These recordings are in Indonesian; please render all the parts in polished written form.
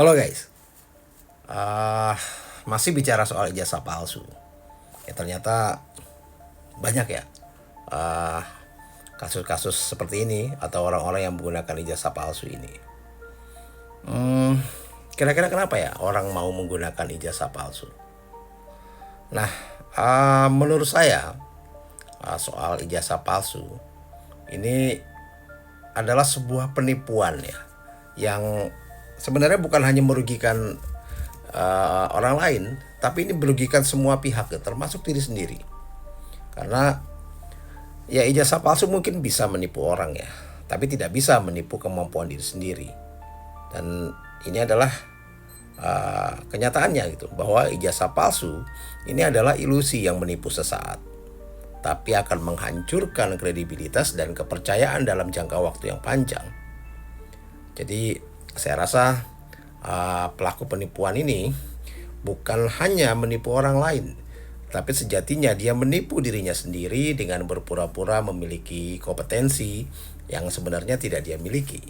Halo guys, Ah, masih bicara soal ijazah palsu. Ya ternyata banyak ya ah, kasus-kasus seperti ini atau orang-orang yang menggunakan ijazah palsu ini. Hmm, Kira-kira kenapa ya orang mau menggunakan ijazah palsu? Nah, menurut saya soal ijazah palsu ini adalah sebuah penipuan ya, yang sebenarnya bukan hanya merugikan orang lain, tapi ini merugikan semua pihak ya, termasuk diri sendiri. Karena ya ijazah palsu mungkin bisa menipu orang ya, tapi tidak bisa menipu kemampuan diri sendiri. Dan ini adalah kenyataannya gitu, bahwa ijazah palsu ini adalah ilusi yang menipu sesaat, tapi akan menghancurkan kredibilitas dan kepercayaan dalam jangka waktu yang panjang. Jadi saya rasa pelaku penipuan ini bukan hanya menipu orang lain, tapi sejatinya dia menipu dirinya sendiri dengan berpura-pura memiliki kompetensi yang sebenarnya tidak dia miliki.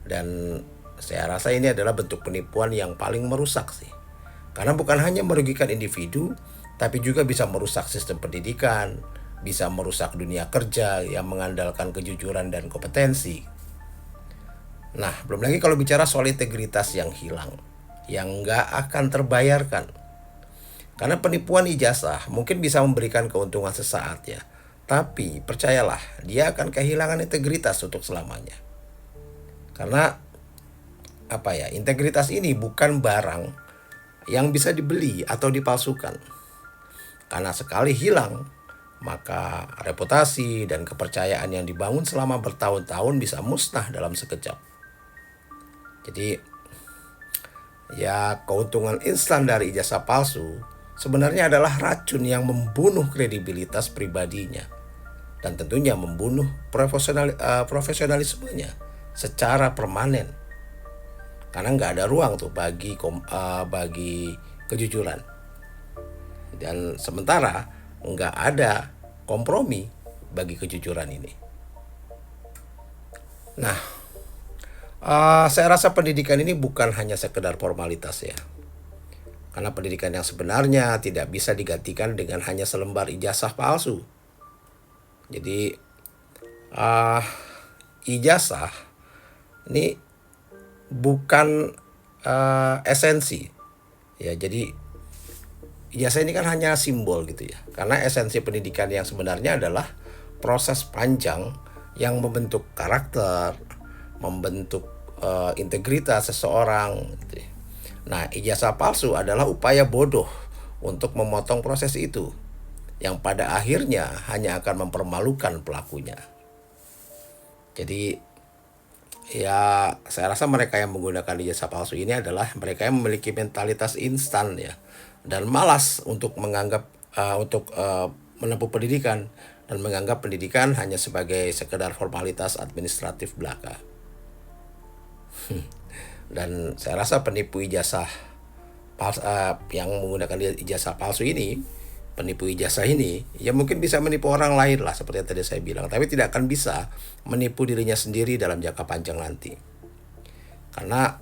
Dan saya rasa ini adalah bentuk penipuan yang paling merusak sih. Karena bukan hanya merugikan individu, tapi juga bisa merusak sistem pendidikan, bisa merusak dunia kerja yang mengandalkan kejujuran dan kompetensi. Nah, belum lagi kalau bicara soal integritas yang hilang, yang nggak akan terbayarkan. Karena penipuan ijazah mungkin bisa memberikan keuntungan sesaat ya, tapi percayalah, dia akan kehilangan integritas untuk selamanya. Karena apa ya, integritas ini bukan barang yang bisa dibeli atau dipalsukan. Karena sekali hilang, maka reputasi dan kepercayaan yang dibangun selama bertahun-tahun bisa musnah dalam sekejap. Jadi ya, keuntungan instan dari ijazah palsu sebenarnya adalah racun yang membunuh kredibilitas pribadinya dan tentunya membunuh profesionalismenya secara permanen. Karena nggak ada ruang tuh bagi kejujuran, dan sementara nggak ada kompromi bagi kejujuran ini. Nah, saya rasa pendidikan ini bukan hanya sekedar formalitas ya. Karena pendidikan yang sebenarnya tidak bisa digantikan dengan hanya selembar ijazah palsu. Jadi uh, ijazah ini bukan esensi. Ya, jadi ijazah ini kan hanya simbol gitu ya. Karena esensi pendidikan yang sebenarnya adalah proses panjang yang membentuk karakter, membentuk integritas seseorang gitu ya. Nah, ijazah palsu adalah upaya bodoh untuk memotong proses itu, yang pada akhirnya hanya akan mempermalukan pelakunya. Jadi ya, saya rasa mereka yang menggunakan ijazah palsu ini adalah mereka yang memiliki mentalitas instan ya, dan malas untuk menempuh pendidikan, dan menganggap pendidikan hanya sebagai sekedar formalitas administratif belaka. Dan saya rasa penipu ijazah yang menggunakan ijazah palsu ini, penipu ijazah ini, ya mungkin bisa menipu orang lain lah seperti yang tadi saya bilang, tapi tidak akan bisa menipu dirinya sendiri dalam jangka panjang nanti. Karena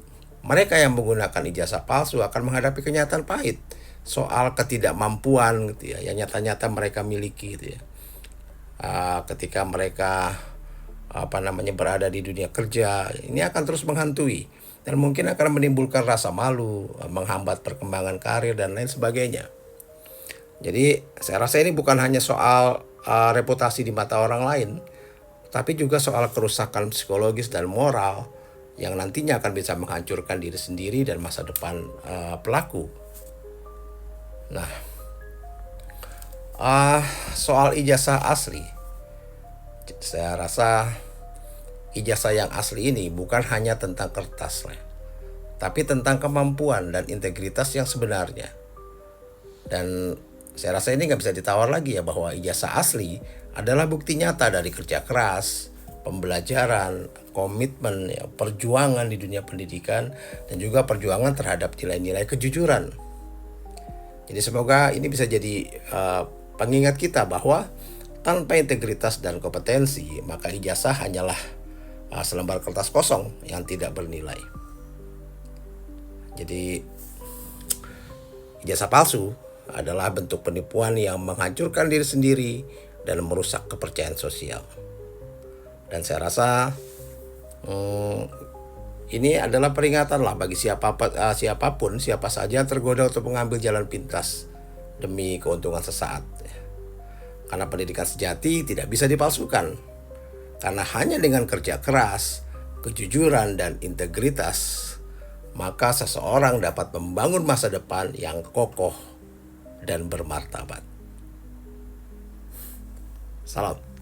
mereka yang menggunakan ijazah palsu akan menghadapi kenyataan pahit soal ketidakmampuan gitu ya, yang nyata-nyata mereka miliki gitu ya. Ketika mereka berada di dunia kerja, ini akan terus menghantui dan mungkin akan menimbulkan rasa malu, menghambat perkembangan karir dan lain sebagainya. Jadi saya rasa ini bukan hanya soal reputasi di mata orang lain, tapi juga soal kerusakan psikologis dan moral yang nantinya akan bisa menghancurkan diri sendiri dan masa depan pelaku. Nah, soal ijazah asli, saya rasa ijazah yang asli ini bukan hanya tentang kertas lah, tapi tentang kemampuan dan integritas yang sebenarnya. Dan saya rasa ini nggak bisa ditawar lagi ya, bahwa ijazah asli adalah bukti nyata dari kerja keras, pembelajaran, komitmen, ya, perjuangan di dunia pendidikan, dan juga perjuangan terhadap nilai-nilai kejujuran. Jadi semoga ini bisa jadi pengingat kita bahwa tanpa integritas dan kompetensi, maka ijazah hanyalah selembar kertas kosong yang tidak bernilai. Jadi ijazah palsu adalah bentuk penipuan yang menghancurkan diri sendiri dan merusak kepercayaan sosial. Dan saya rasa ini adalah peringatan lah bagi siapapun, siapa saja yang tergoda untuk mengambil jalan pintas demi keuntungan sesaat. Karena pendidikan sejati tidak bisa dipalsukan. Karena hanya dengan kerja keras, kejujuran, dan integritas, maka seseorang dapat membangun masa depan yang kokoh dan bermartabat. Salam.